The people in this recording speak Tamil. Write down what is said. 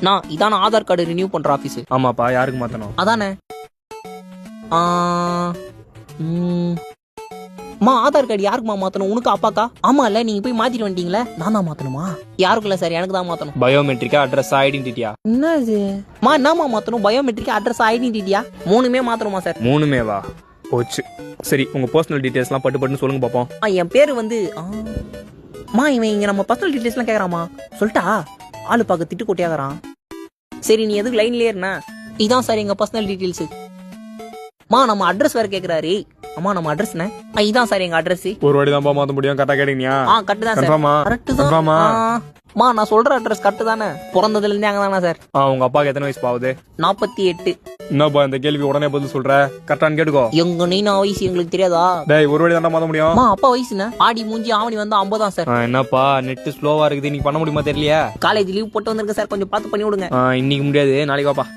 நான் இதான ஆதார் கார்டு ரினியூ பண்ற ஆபீஸ். ஆமாப்பா, யாருக்கு மாத்தணும்? அதானே. அம்மா ஆதார் கார்டு யாருக்குமா மாத்தணும்? உனக்கு அப்பாக்கா? ஆமா இல்ல, நீங்க போய் மாத்திட்டு வந்துட்டீங்களே, நான் தான் மாத்தணுமா? யாருக்கும் இல்ல சார், எனக்கு தான் மாத்தணும். பயோமெட்ரிக்கா, அட்ரஸ், ஐடென்டிட்டியா? என்ன இது மா? என்னமா மாத்தணும்? பயோமெட்ரிக், அட்ரஸ், ஐடென்டிட்டியா? மூணுமே மாத்தணுமா சார்? மூணுமேவா? போச்சு. சரி, உங்க பர்சனல் டீடைல்ஸ்லாம் பட்டு சொல்லுங்க பாப்போம். என் பேரு வந்து மா, இவன் இங்க நம்ம பர்சனல் டீடைல்ஸ்லாம் கேக்குறாமா? சொல்லிட்டா ஆளு பார்க்க திட்டு கொட்டியாகிறான். சரி, நீ எதுக்கு லைன்லயே இருந்தா? இதான் சார் எங்க பர்சனல் டீடைல்ஸ். மா, நம்ம அட்ரஸ் வேற கேக்குறாரு. அம்மா, நம்ம அட்ரஸ் என்ன? இதான் சார் எங்க அட்ரஸ். ஒரு வாடி தான் மாத்த முடியும். கரெக்டா கேட்டீங்க? கரெக்ட் தான் சார். கரெக்ட் தான். மா, நான் சொல்ற அட்ரஸ் கரெக்ட் தானே? பிறந்ததுல இருந்தே அங்க தானே சார். உங்க அப்பாக்கு எத்தனை வயசு பாவுது? 48. என்னப்பா இந்த கேள்வி உடனே பதில் சொல்ற? கரெக்டான்னு கேட்டுக்கோ. எங்க நீ நான் வயசு எங்களுக்கு தெரியாதா? டேய், ஒரு வாடி தான் மாத்த முடியும். அப்பா வயசுனா ஆடி மூஞ்சி ஆவணி வந்து 50 தான் சார். என்னப்பா நெட் ஸ்லோவா இருக்குது, நீ பண்ண முடியுமா தெரியலையா? காலேஜ் லீவ் போட்டு வந்திருக்க சார், கொஞ்சம் பார்த்து பண்ணி விடுங்க. இன்னைக்கு முடியாது, நாளைக்கு வாப்பா.